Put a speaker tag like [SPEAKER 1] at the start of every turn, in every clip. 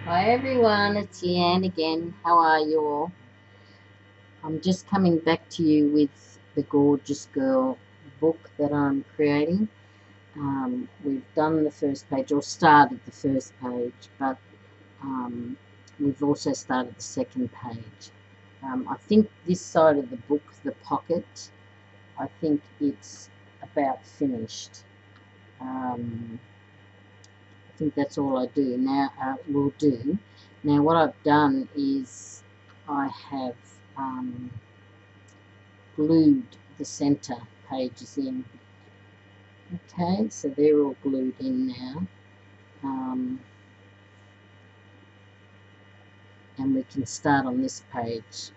[SPEAKER 1] Hi everyone, it's Leanne again. How are you all? I'm just coming back to you with the Gorgeous Girl book that I'm creating. We've done the first page, or started the first page, but um, we've also started the second page. I think this side of the book, the pocket, I think it's about finished. Um, I think that's all I do now. Will do. Now, what I've done is I have glued the center pages in. Okay, so they're all glued in now, and we can start on this page.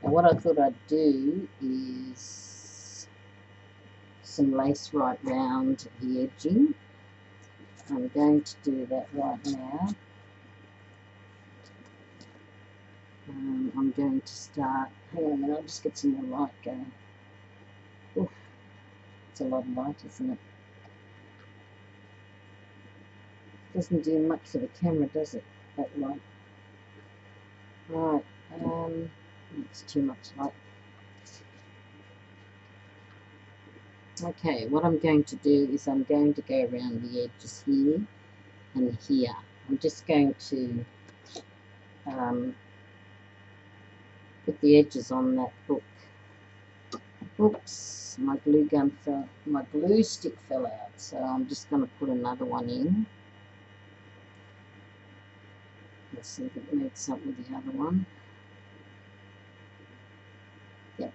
[SPEAKER 1] Now, what I thought I'd do is some lace right round the edging. I'm going to do that right now. I'm going to start. Hang on a minute, I'll just get some more light going. Oof, it's a lot of light, isn't it? Doesn't do much for the camera, does it? That light. Right. It's too much light. Okay, what I'm going to do is I'm going to go around the edges here and here. I'm just going to put the edges on that book. Oops, my glue stick fell out, so I'm just going to put another one in. Let's see if it meets up with the other one. Yep.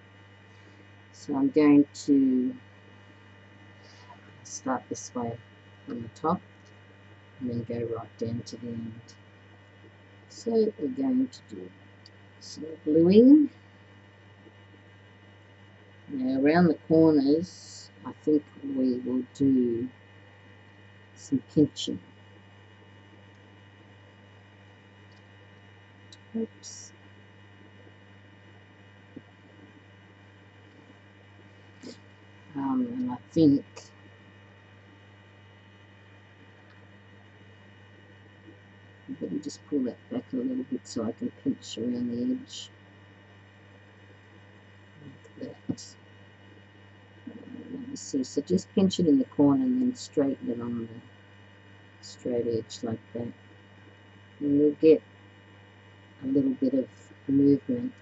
[SPEAKER 1] So I'm going to start this way from the top and then go right down to the end. So we're going to do some gluing. Now around the corners, I think we will do some pinching. Oops. And I think I better just pull that back a little bit so I can pinch around the edge. Like that. Let me see. So just pinch it in the corner and then straighten it on the straight edge like that. And you'll get a little bit of movement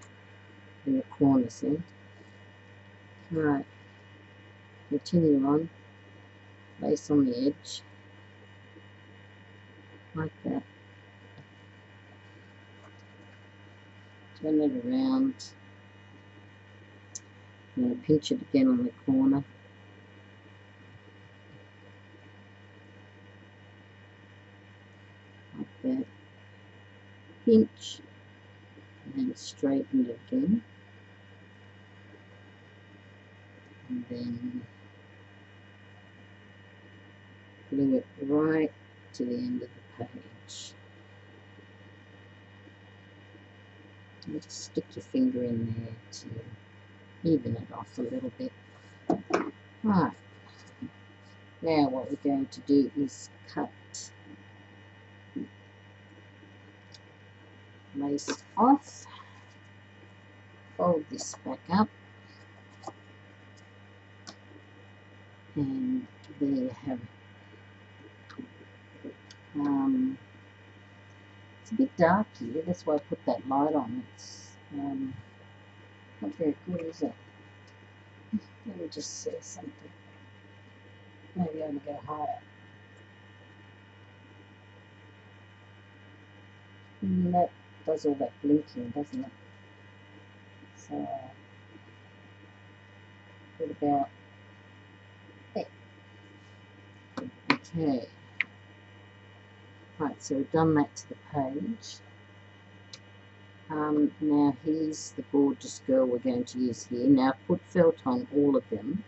[SPEAKER 1] in the corner, see? Alright, continue on. Lace on the edge. Like that. Turn it around. I'm going to pinch it again on the corner. Like that. Pinch. And then straighten it again. And then glue it right to the end of the page. And just stick your finger in there to even it off a little bit. Right. Now what we're going to do is cut lace off. Fold this back up. And there you have it. It's a bit dark here, that's why I put that light on. It's not very good, is it? Let me just say something. Maybe I can go higher. That does all that blinking, doesn't it? So, what about there? Okay. Right, so we've done that to the page. Now here's the Gorgeous Girl we're going to use here. Now I've put felt on all of them.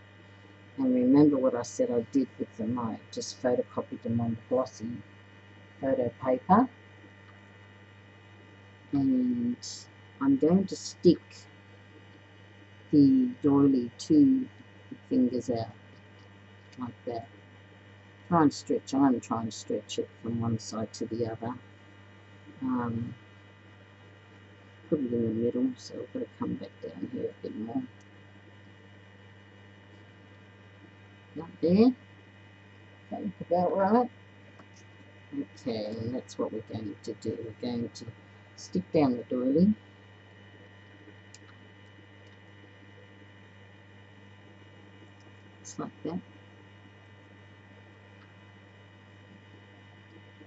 [SPEAKER 1] And remember what I said I did with them. I just photocopied them on the glossy photo paper. And I'm going to stick the doily to the fingers out like that. Try and stretch. I'm trying to stretch it from one side to the other. put it in the middle, so we've got to come back down here a bit more. Not there. That look about right. Okay, and that's what we're going to do. We're going to stick down the doily. Just like that.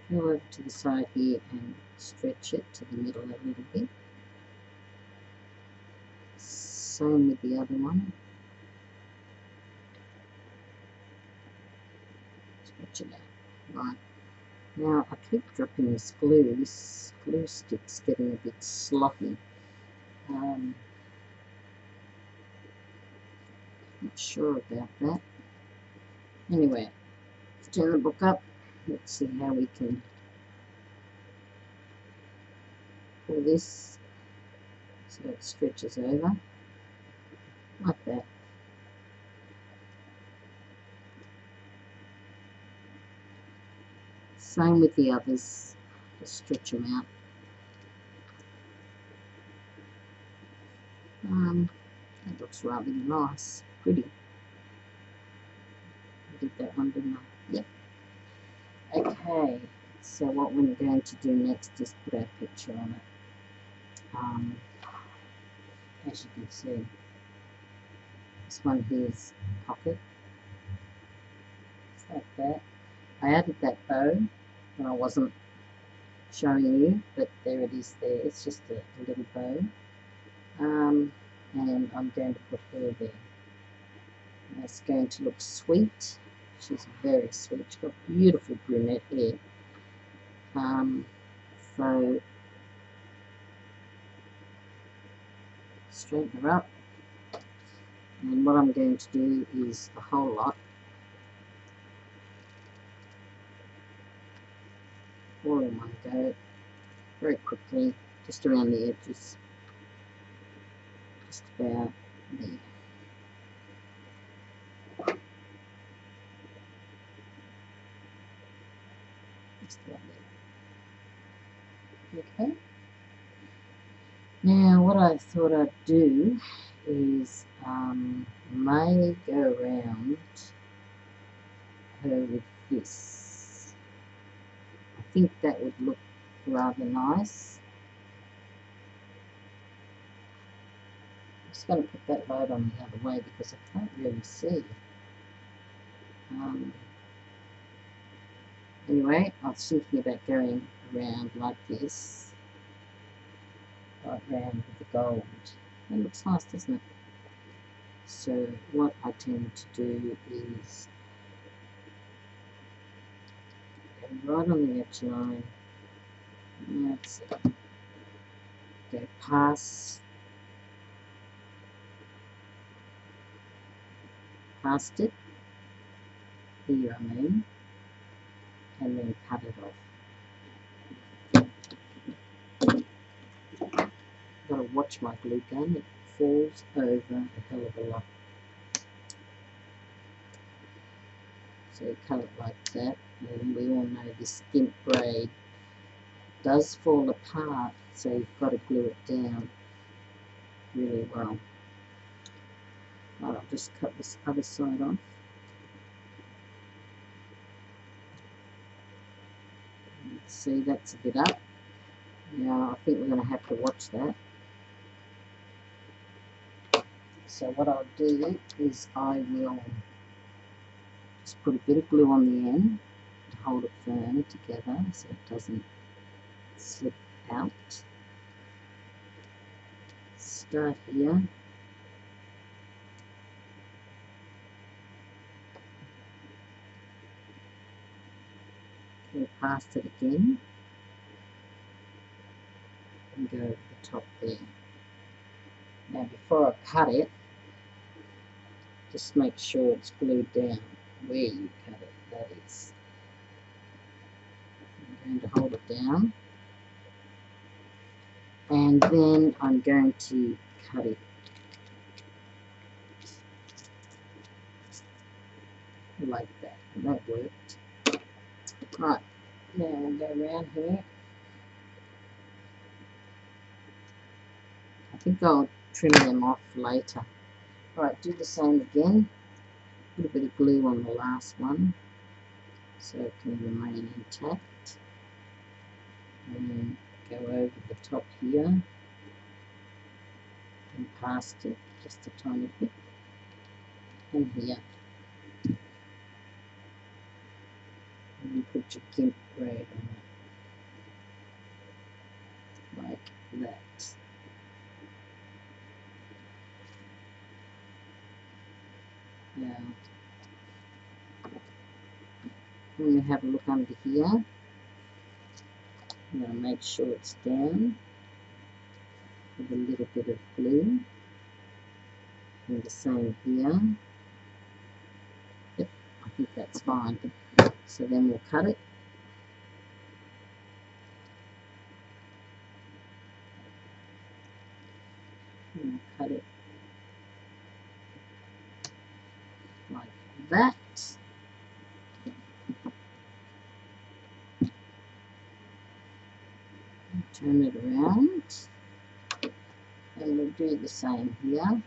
[SPEAKER 1] Go over to the side here and stretch it to the middle a little bit. Same with the other one. Stretch it out. Right. Now I keep dropping this glue. This glue stick's getting a bit sloppy. Not sure about that. Anyway, let's turn the book up. Let's see how we can pull this so it stretches over like that. Same with the others, just stretch them out. That looks rather nice, pretty. I did that one, didn't I? Yep. Okay, so what we're going to do next is put our picture on it. As you can see, this one here is a pocket. Just like that. I added that bow when I wasn't showing you, but there it is there. It's just a little bow. And I'm going to put her there. And that's going to look sweet. She's very sweet. She's got beautiful brunette hair. So straighten her up. And what I'm going to do is the whole lot. All in one go. Very quickly, just around the edges. Just about there. Just about there. Okay. Now, what I thought I'd do is may go around her with this. I think that would look rather nice. I'm just going to put that light on the other way because I can't really see. Anyway, I was thinking about going around like this, right round with the gold. That looks nice, doesn't it? So what I tend to do is go right on the edge line. That's it. Go past it, here I mean, and then cut it off. Got to watch my glue gun, it falls over a hell of a lot. So you cut it like that, and we all know this gimp braid does fall apart, so you've got to glue it down really well. Right, I'll just cut this other side off. See, that's a bit up. Now I think we're going to have to watch that. So what I'll do is I will just put a bit of glue on the end and hold it firm together so it doesn't slip out. Start here. Go past it again and go over the top there. Now before I cut it, just make sure it's glued down where you cut it, that is. I'm going to hold it down and then I'm going to cut it like that, and that worked. Right, now we'll go around here think I'll trim them off later. Alright, do the same again. A little bit of glue on the last one so it can remain intact. And then go over the top here and past it just a tiny bit. And here. And you put your gimp braid on it. Like that. Now, when we have a look under here, I'm going to make sure it's down with a little bit of glue. And the same here. Yep, I think that's fine. So then we'll cut it. And we'll cut it like that. Turn it around. And we'll do the same here.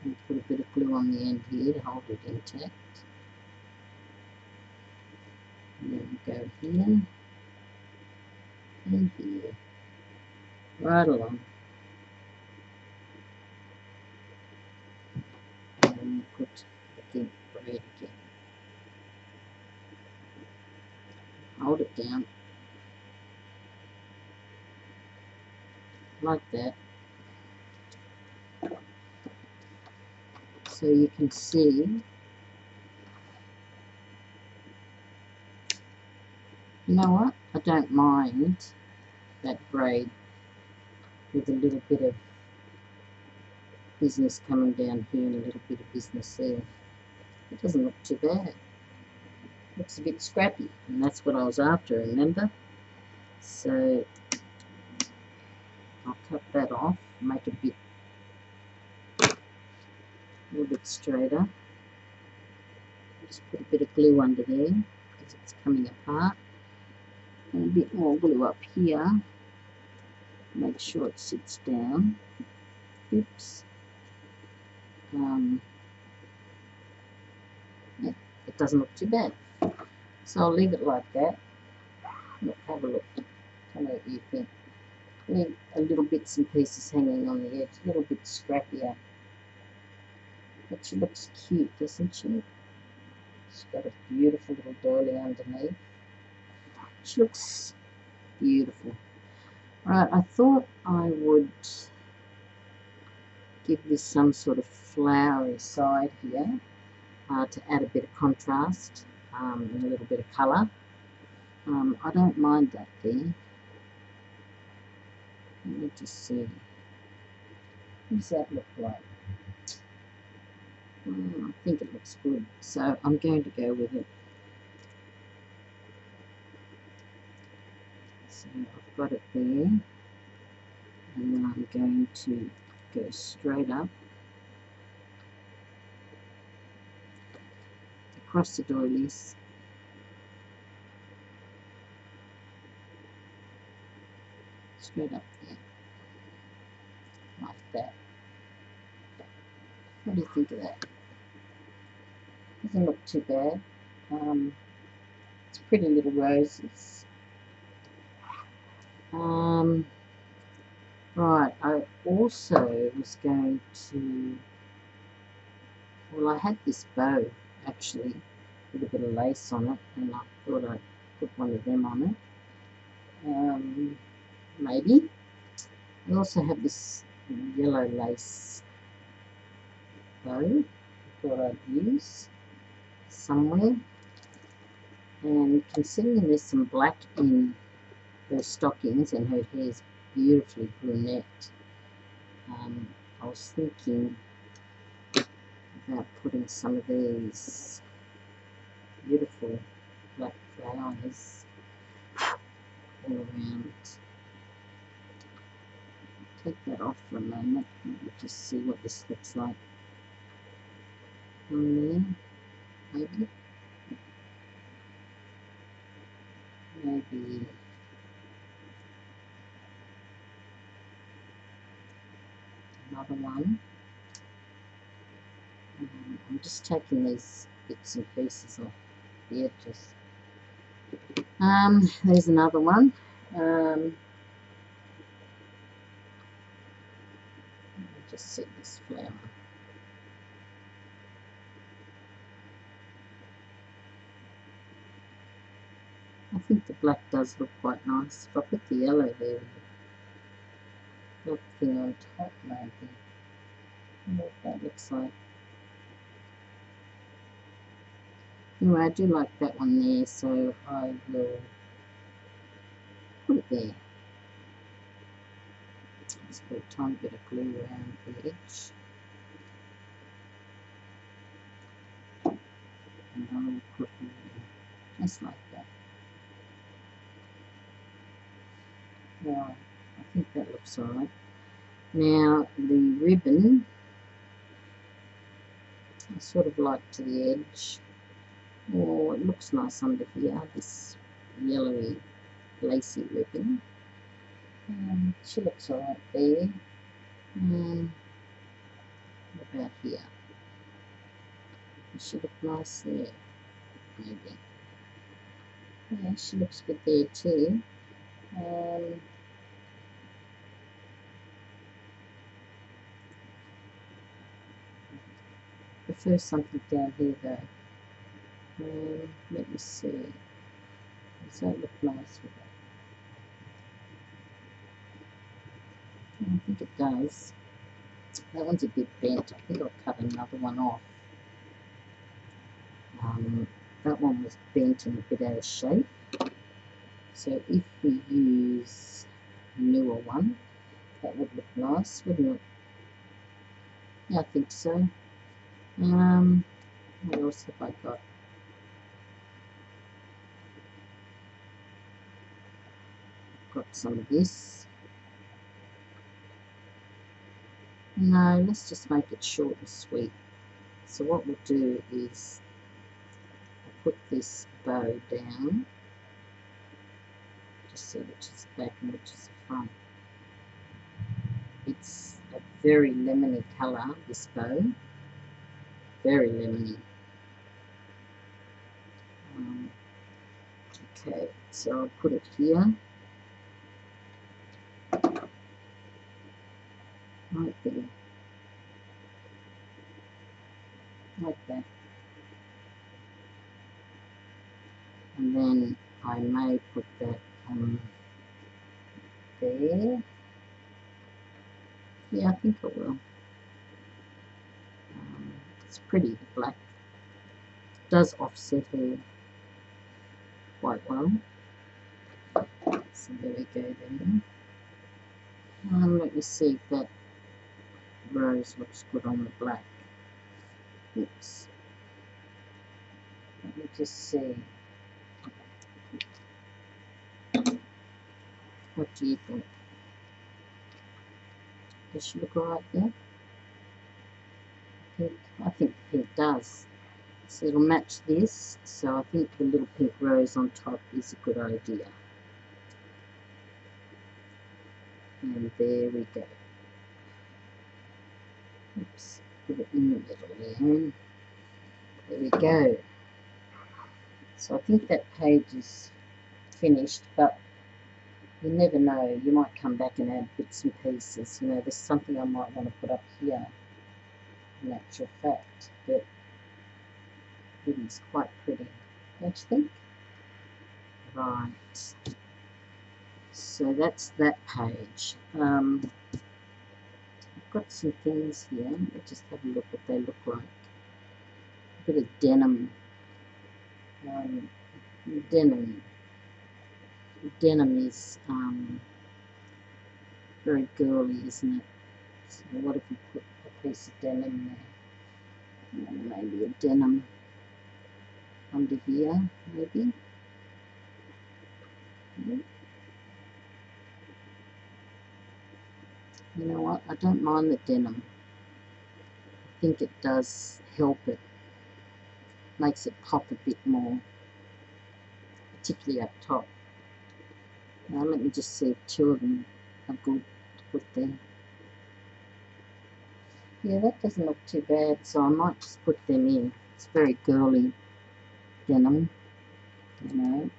[SPEAKER 1] And put a bit of glue on the end here to hold it intact. And then we'll go here and here. Right along. And then we'll put the gimp braid again. Hold it down. Like that. So you can see, you know what, I don't mind that braid with a little bit of business coming down here and a little bit of business there. It doesn't look too bad. It looks a bit scrappy, and that's what I was after, remember? So I'll cut that off, make it a little bit straighter. Just put a bit of glue under there because it's coming apart. And a bit more glue up here. Make sure it sits down. Oops. Yeah, it doesn't look too bad. So I'll leave it like that. Look, have a look. Tell me what you think. Need a little bits and pieces hanging on the edge, a little bit scrappier. But she looks cute, doesn't she? She's got a beautiful little doily underneath. She looks beautiful. Right, I thought I would give this some sort of flowery side here to add a bit of contrast and a little bit of colour. I don't mind that there. Let me just see. What does that look like? I think it looks good, so I'm going to go with it. So I've got it there, and then I'm going to go straight up across the doilies. Straight up there, like that. What do you think of that? Doesn't look too bad. It's pretty little roses. Right, I also was going to, well, I had this bow actually with a bit of lace on it, and I thought I'd put one of them on it. Maybe. I also have this yellow lace bow I thought I'd use somewhere. And considering there's some black in her stockings and her hair's beautifully brunette, I was thinking about putting some of these beautiful black flowers all around. Take that off for a moment and we'll just see what this looks like on there, maybe. I'm just taking these bits and pieces off the edges. There's another one. Let me just set this flower. I think the black does look quite nice. If I put the yellow there, the thing on top maybe. What that looks like. Anyway, I do like that one there, so I will put it there. Just put a tiny bit of glue around the edge. And I will put it there, just like that. Right, I think that looks alright. Now, the ribbon, I sort of like to the edge. Oh, it looks nice under here, this yellowy, lacy ribbon. She looks alright there. What about here? She look nice there, maybe. Yeah, she looks good there too. Prefer something down here though. Let me see. Does that look nice with that? I think it does. That one's a bit bent. I think I'll cut another one off. That one was bent and a bit out of shape. So if we use a newer one, that would look nice, wouldn't it? Yeah, I think so. What else have I got? Got some of this. No, let's just make it short and sweet. So what we'll do is I'll put this bow down, just so which is the back and which is the front. It's a very lemony colour, this bow. Very lemony. Okay, so I'll put it here. Right there. Like that. And then I may put that on there. Yeah, I think I will. It's pretty black. It does offset her quite well. So there we go then. Let me see if that rose looks good on the black. Oops. Let me just see. What do you think? Does she look alright there? I think pink does. So it'll match this. So I think the little pink rose on top is a good idea. And there we go. Oops, put it in the middle there. There we go. So I think that page is finished, but you never know. You might come back and add bits and pieces. You know, there's something I might want to put up here, in actual fact, but it is quite pretty, don't you think? Right. So that's that page. I've got some things here. Let's just have a look what they look like. A bit of denim. Denim is very girly, isn't it? So what if we put a piece of denim there? And maybe a denim under here, maybe. You know what? I don't mind the denim. I think it does help it. Makes it pop a bit more, particularly up top. Now let me just see if two of them are good to put there. Yeah, that doesn't look too bad, so I might just put them in. It's very girly denim, you know.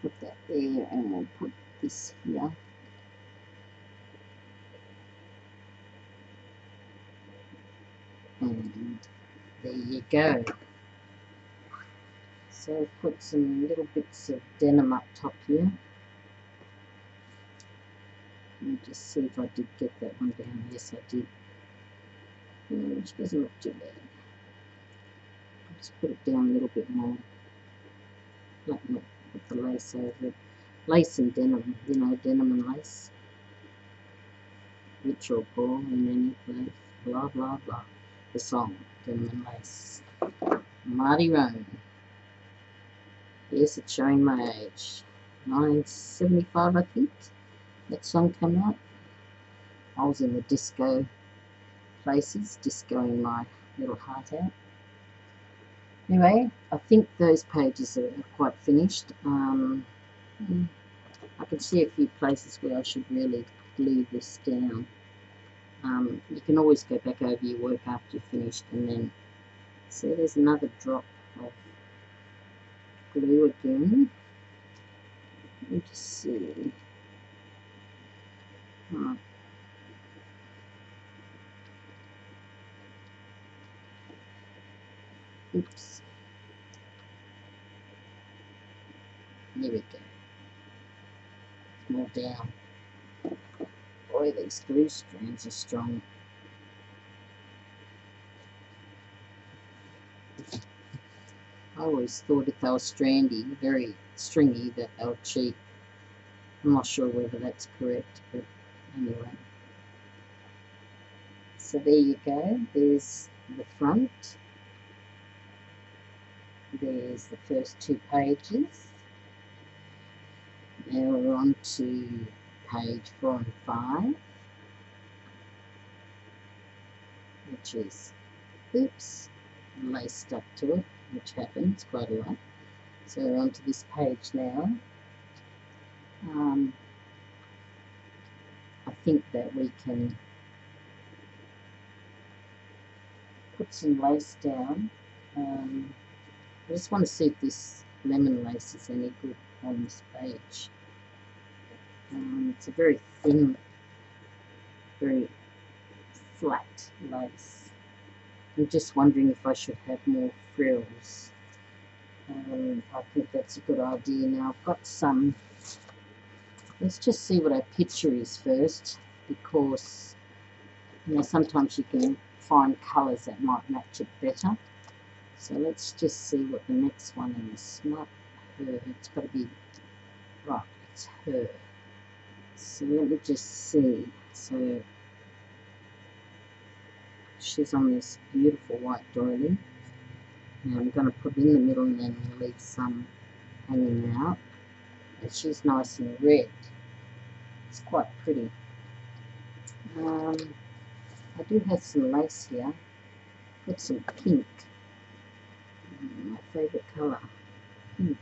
[SPEAKER 1] Put that there, and we'll put this here. And there you go. So put some little bits of denim up top here. Let me just see if I did get that one down. Yes, I did. Which doesn't look too bad. I'll just put it down a little bit more. Like not put the lace over it. Lace and denim, you know, denim and lace. Rich or poor in any place. Blah blah blah. The song, Denim and Lace. Marty Roan. Yes, it's showing my age. 1975, I think. That song came out. I was in the disco places, discoing my little heart out. Anyway, I think those pages are quite finished. I can see a few places where I should really glue this down. You can always go back over your work after you're finished, and then see there's another drop of glue again. Let me just see. Oh. Oops. There we go. More down. Boy, these glue strands are strong. I always thought if they were strandy, very stringy, that they were cheap. I'm not sure whether that's correct, but anyway. So there you go. There's the front. There's the first two pages. Now we're on to page 4 and 5, which is, oops, lace stuck to it, which happens quite a lot. So we're on to this page now. I think that we can put some lace down. I just want to see if this lemon lace is any good on this page. It's a very thin, very flat lace. I'm just wondering if I should have more frills. I think that's a good idea. Now I've got some. Let's just see what our picture is first, because you know sometimes you can find colours that might match it better. So let's just see what the next one is. Not her. It's got to be right. It's her. So let me just see. So she's on this beautiful white doily. Now I'm going to put in the middle and then leave some hanging out. And she's nice and red. It's quite pretty. I do have some lace here. Put some pink. My favourite colour, pink.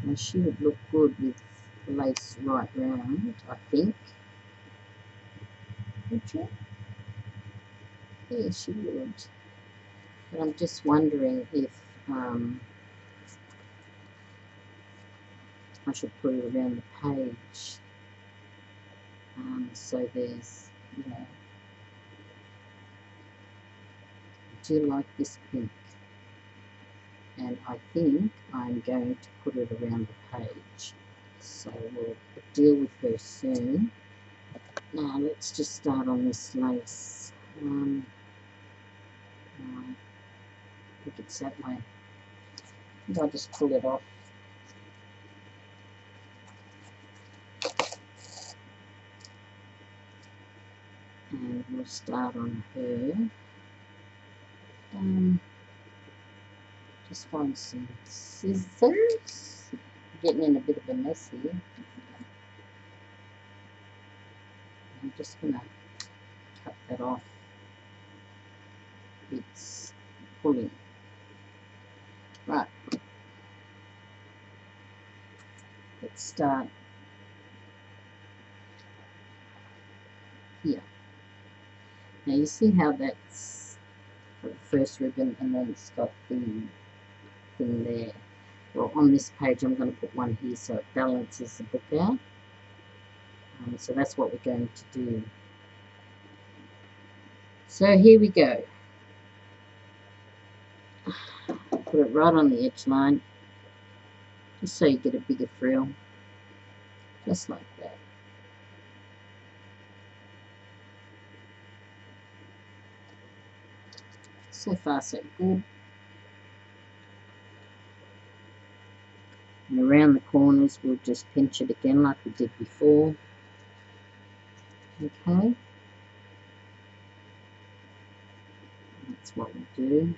[SPEAKER 1] Now she would look good with lace right round, I think. Would you? Yeah, she would. But I'm just wondering if I should put it around the page. So there's, you know, I do like this pink. And I think I'm going to put it around the page. So we'll deal with her soon. Now let's just start on this lace. I think it's that way. I think I'll just pull it off. And we'll start on her. Just find some scissors. Getting in a bit of a mess here. I'm just going to cut that off. It's pulling. Right. Let's start here. Now you see how that's got the first ribbon and then it's got the thing there. Well, on this page I'm going to put one here so it balances the book out. So that's what we're going to do. So here we go. Put it right on the edge line, just so you get a bigger frill, just like that. So far so good. And around the corners we'll just pinch it again like we did before. Okay. That's what we do.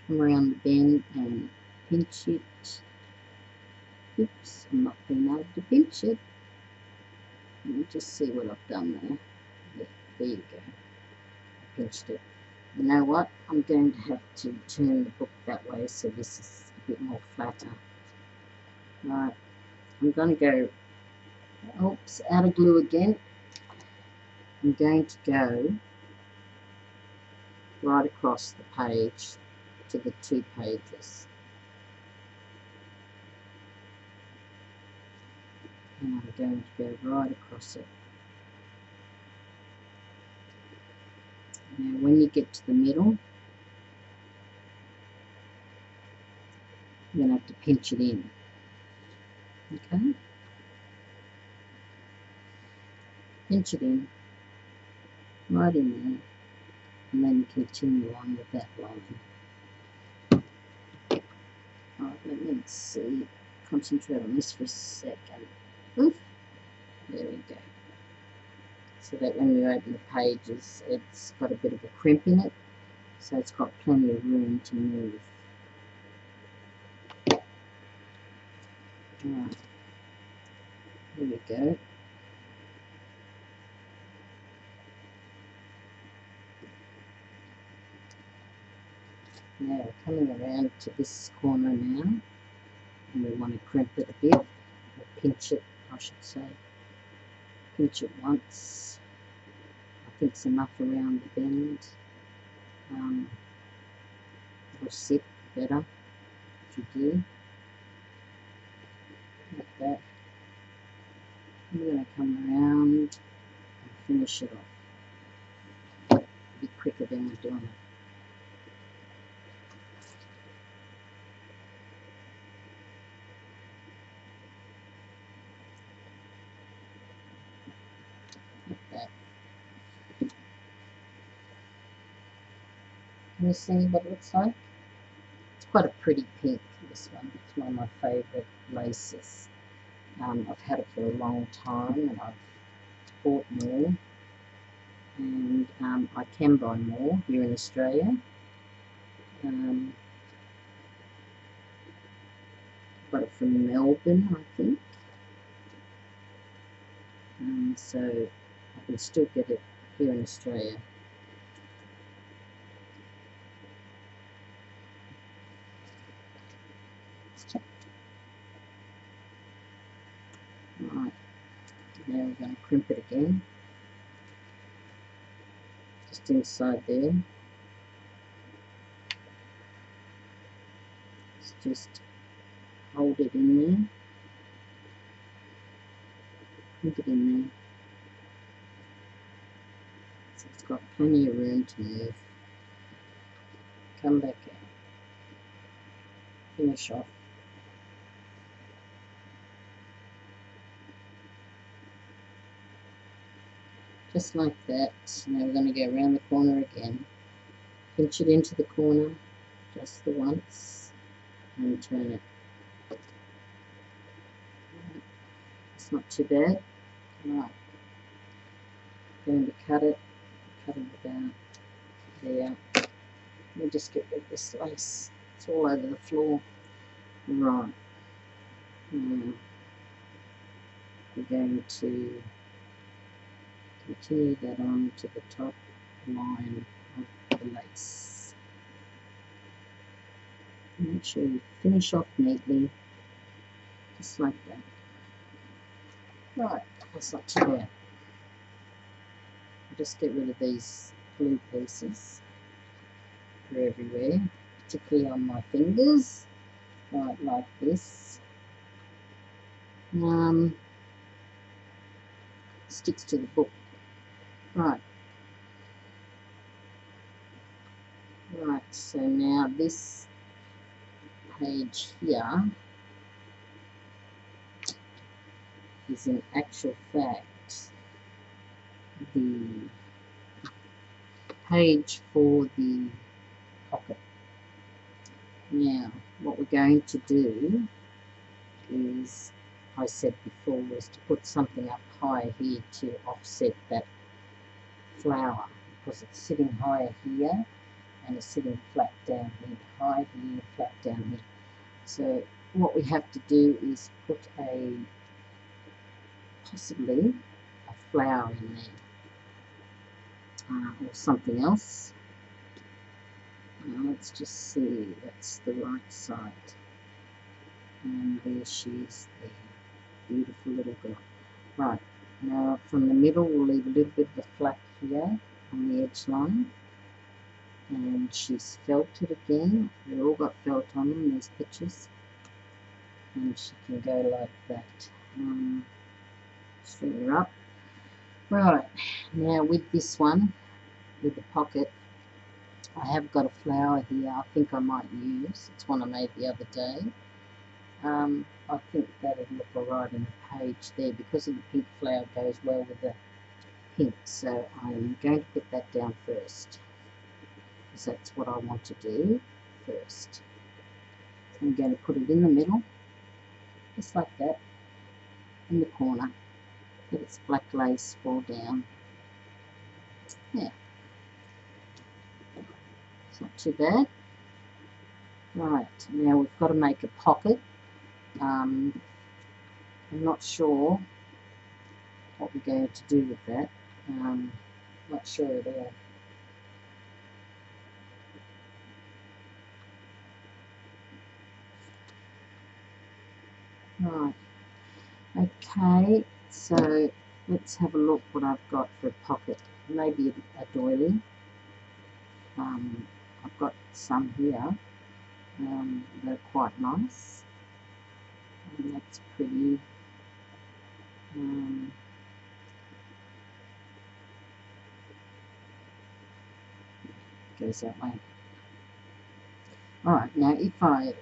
[SPEAKER 1] Come around the bend and pinch it. Oops, I'm not being able to pinch it. Let me just see what I've done there. Yeah, there you go. I pinched it. You know what? I'm going to have to turn the book that way so this is a bit more flatter. Right, I'm going to go, oops, out of glue again. I'm going to go right across the page to the 2 pages. And I'm going to go right across it. Now when you get to the middle, you're going to have to pinch it in. Okay? Pinch it in, right in there, and then continue on with that line. Alright, let me see. Concentrate on this for a second. Oof. There we go. So that when you open the pages, it's got a bit of a crimp in it, so it's got plenty of room to move. Alright, here we go. Now we're coming around to this corner now, and we want to crimp it a bit, or pinch it, I should say. Pinch it once. I think it's enough around the bend. It'll sit better if you do. Like that. I'm going to come around and finish it off. A bit quicker than we're doing it. Like that. Can you see what it looks like? It's quite a pretty pink, this one. It's one of my favourite laces. I've had it for a long time and I've bought more. And I can buy more here in Australia. Got it from Melbourne, I think. So I can still get it here in Australia. Right, now we're going to crimp it again, just inside there. Let's just hold it in there, crimp it in there, so it's got plenty of room to move. Come back out, finish off. Just like that. Now we're going to go around the corner again, pinch it into the corner just the once and turn it. It's not too bad. Right, going to cut it about there. Let me just get rid of this lace, it's all over the floor. Right, we're going to continue that on to the top line of the lace. Make sure you finish off neatly, just like that. Right, that's not too bad. I'll just get rid of these glue pieces. They're everywhere, particularly on my fingers, right, like this. Sticks to the book. Right, so now this page here is in actual fact the page for the pocket. Now, what we're going to do is, I said before, was to put something up higher here to offset that flower, because it's sitting higher here and it's sitting flat down here, high here, flat down here. So what we have to do is put possibly a flower in there, or something else. Let's just see, that's the right side. And there she is there. Beautiful little girl. Right, now from the middle we'll leave a little bit of a flap here on the edge line. And she's felted again. They've all got felt on them, these pictures. And she can go like that. Straighten her up. Right, now with this one, with the pocket, I have got a flower here I think I might use. It's one I made the other day. I think that would look alright in the page there, because of the pink flower goes well with the pink. So I'm going to put that down first, because that's what I want to do first. So I'm going to put it in the middle, just like that, in the corner. Let its black lace fall down. Yeah, it's not too bad. Right, now we've got to make a pocket. I'm not sure what we're going to do with that. Not sure at all. Right, okay, so let's have a look what I've got for a pocket. Maybe a doily. I've got some here. They're quite nice. And that's pretty. Goes that way. Alright, now if I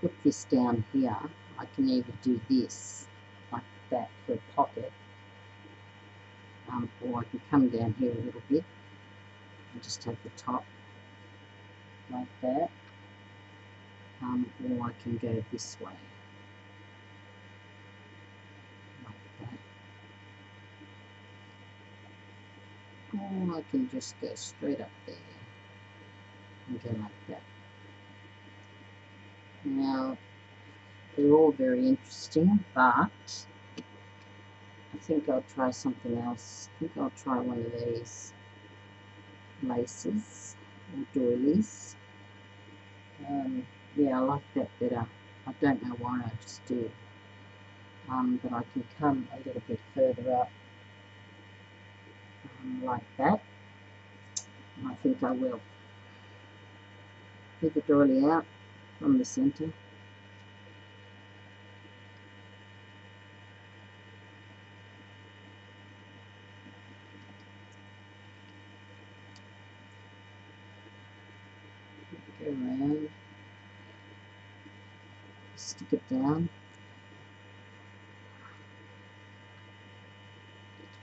[SPEAKER 1] put this down here, I can either do this like that for a pocket, or I can come down here a little bit and just have the top like that, or I can go this way like that, or I can just go straight up there and go like that. Now they're all very interesting, but I think I'll try something else. I think I'll try one of these laces or doilies. Yeah, I like that better. I don't know why, I just do. But I can come a little bit further up like that. And I think I will. Get the doily out from the centre. Go around. Stick it down.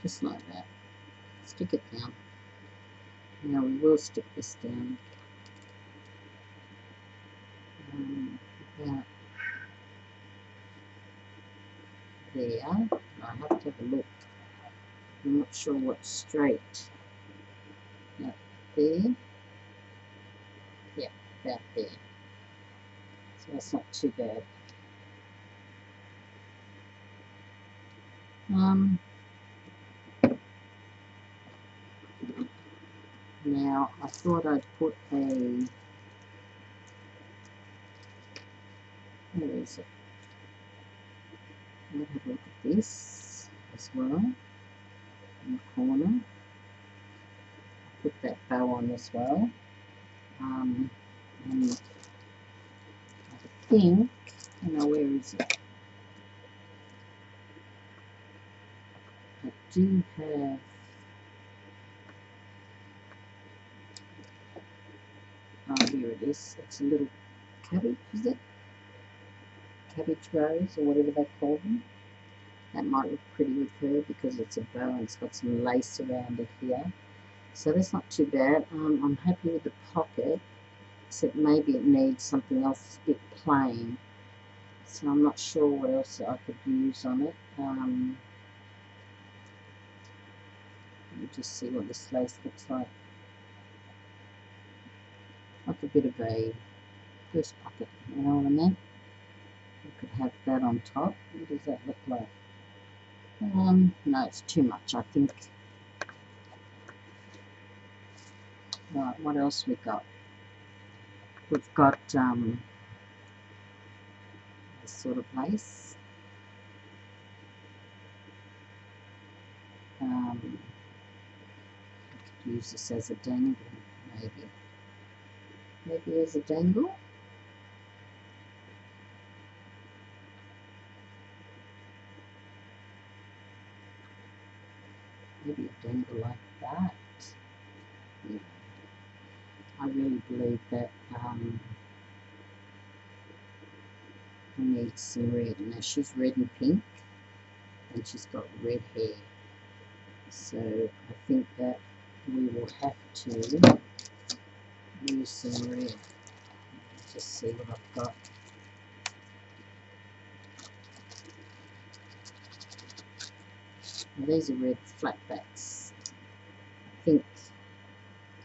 [SPEAKER 1] Just like that. Stick it down. Now we will stick this down. About there. I have to have a look. I'm not sure what's straight. About there. Yeah, about there. So that's not too bad. Now I thought I'd put a, where is it? I'll have a look at this as well in the corner. Put that bow on as well. And I think, where is it? I do have, here it is. It's a little cabbage, is it? Cabbage rose, or whatever they call them. That might look pretty with her because it's a bow and it's got some lace around it here. So that's not too bad. I'm happy with the pocket, except maybe it needs something else a bit plain. So I'm not sure what else I could use on it. Let me just see what this lace looks like. Like a bit of a purse pocket, you know what I mean? You could have that on top. What does that look like? No, it's too much, I think. Right, what else we got? We've got this sort of lace. I could use this as a dangle, maybe. Maybe as a dangle. Maybe a dangle like that. Yeah. I really believe that we need some red. Now she's red and pink, and she's got red hair. So I think that we will have to use some red. Just see what I've got. Now these are red flatbacks. I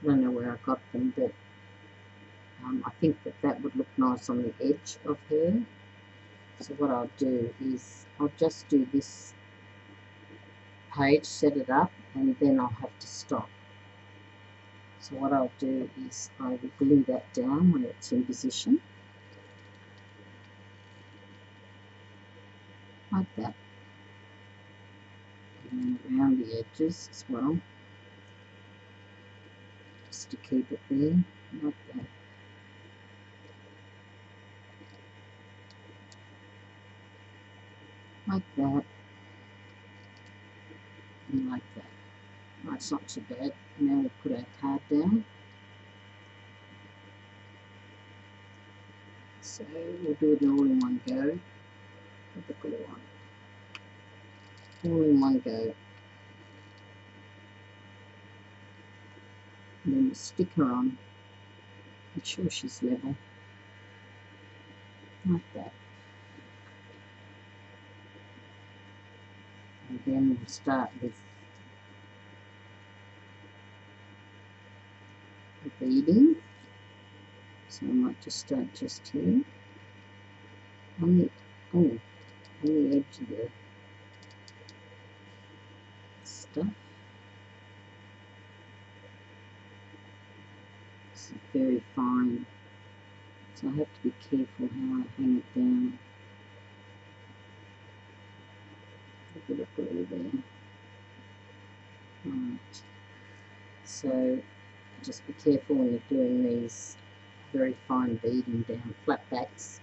[SPEAKER 1] don't know where I got them, but I think that would look nice on the edge of her. So what I'll do is I'll just do this page, set it up, and then I'll have to stop. So what I'll do is I will glue that down where it's in position, like that, and then around the edges as well, just to keep it there, like that. Like that, and like that. Right, it's not too bad. Now we'll put our card down. So we'll do it all in one go. Put the glue on. All in one go. And then we'll stick her on. Make sure she's level. Like that. And then we'll start with the beading. So I might just start just here. On the edge of the stuff. This is very fine, so I have to be careful how I hang it down. A bit of glue there. Right. So just be careful when you're doing these very fine beading down flatbacks,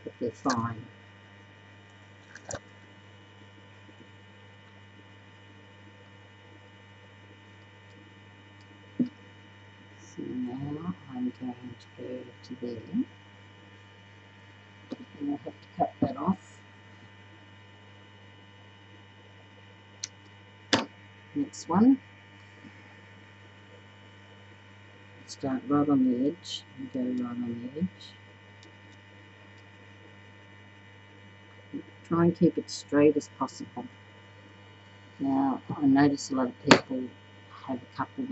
[SPEAKER 1] but they're fine. So now I'm going to go to there, and I'll have to cut that off. Next one. Start right on the edge and go right on the edge. Try and keep it straight as possible. Now I notice a lot of people have a couple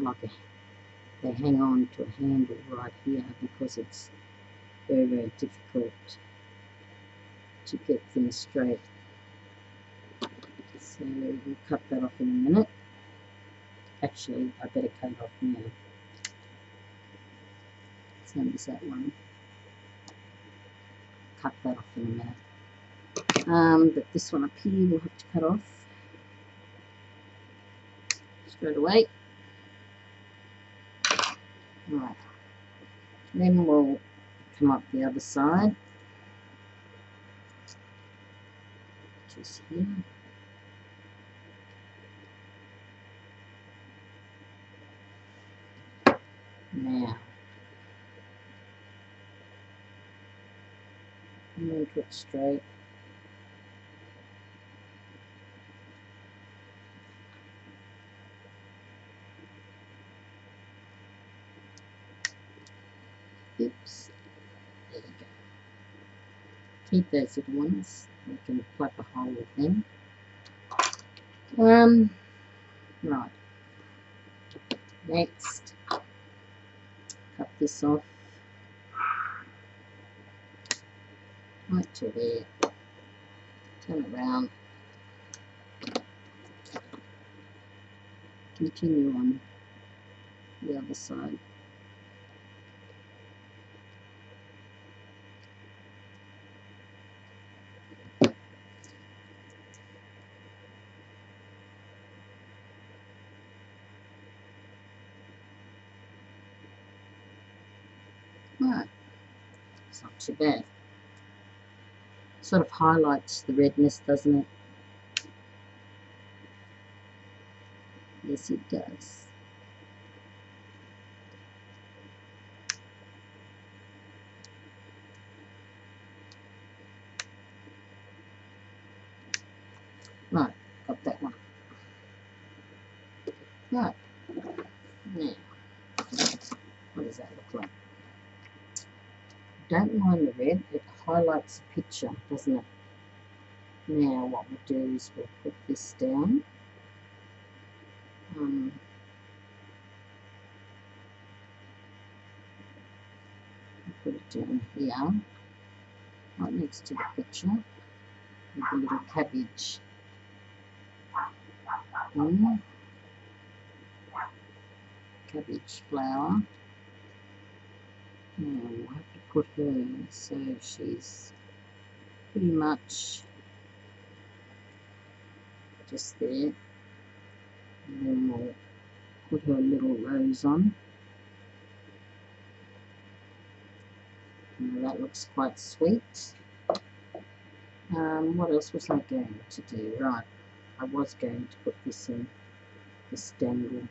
[SPEAKER 1] they hang on to a handle right here because it's very, very difficult to get things straight. So So we'll cut that off in a minute. Actually, I better cut it off now. Same as that one. Cut that off in a minute. But this one up here we'll have to cut off straight away. Right. Then we'll come up the other side. Just here. Now, make it straight. Oops. There you go. Keep those little ones. We can plug a hole with them. Right. Next, cut this off. Right to there. Turn it around. Continue on the other side. Right, it's not too bad. Sort of highlights the redness, doesn't it? Yes, it does. Right, got that one. Right, now, what does that look like? Don't mind the red, it highlights the picture, doesn't it? Now what we'll do is we'll put this down. Put it down here, right next to the picture, with a little cabbage. Cabbage flower. Now we'll have to put her so she's pretty much just there, and then we'll put her little rose on. Now that looks quite sweet. What else was I going to do? Right, I was going to put this in, this dangle.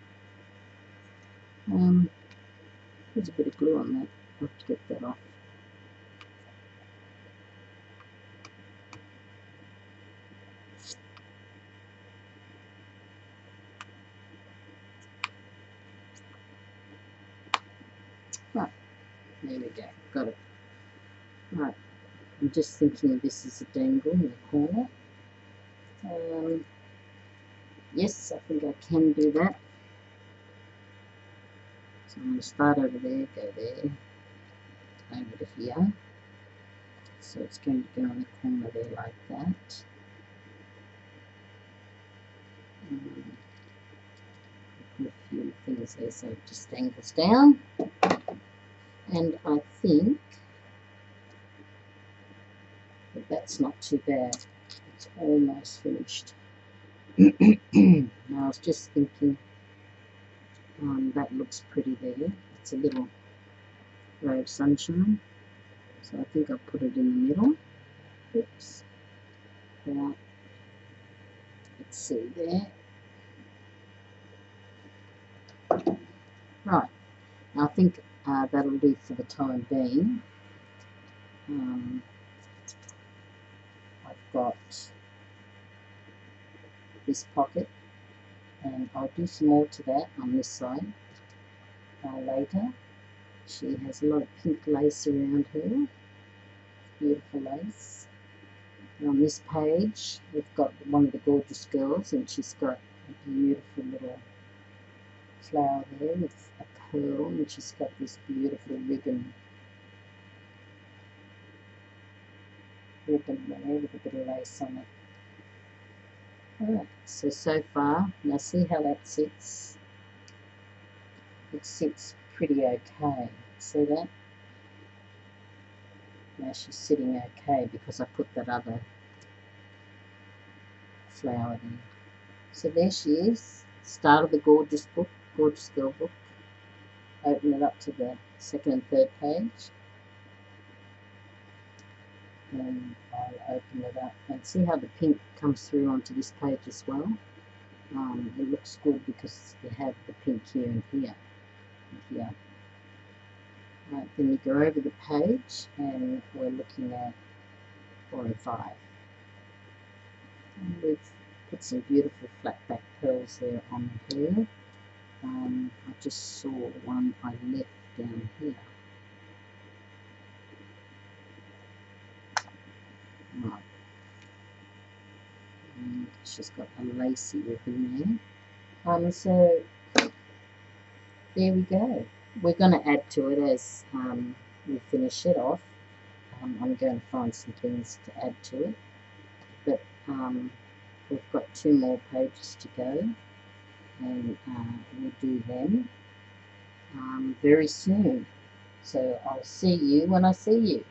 [SPEAKER 1] There's a bit of glue on that. I'll have to get that off. Right, there we go, got it. Right, I'm just thinking of this as a dangle in the corner. Yes, I think I can do that. So I'm going to start over there, go there, over to here. So it's going to go in the corner there like that. Put a few things there so it just angles down. And I think that that's not too bad. It's almost finished. Now I was just thinking, that looks pretty there. It's a little ray of sunshine. So I think I'll put it in the middle. Oops. Right. Let's see there. Right. Now I think that'll do for the time being. I've got this pocket, and I'll do some more to that on this side later. She has a lot of pink lace around her, beautiful lace. And on this page we've got one of the gorgeous girls, and she's got a beautiful little flower there with a pearl, and she's got this beautiful ribbon there with a bit of lace on it. Alright, so far, now see how that sits? It sits pretty okay. See that? Now she's sitting okay because I put that other flower in. So there she is. Start of the Gorgeous book, Gorgeous Girl book. Open it up to the second and third page. And I'll open it up and see how the pink comes through onto this page as well. It looks good because you have the pink here and here and here. Right, then you go over the page and we're looking at 405. And we've put some beautiful flat back pearls there on her. I just saw one I left down here. Right. And she's got a lacy ribbon there. So there we go. We're going to add to it as we finish it off. I'm going to find some things to add to it. But we've got 2 more pages to go. And we'll do them very soon. So I'll see you when I see you.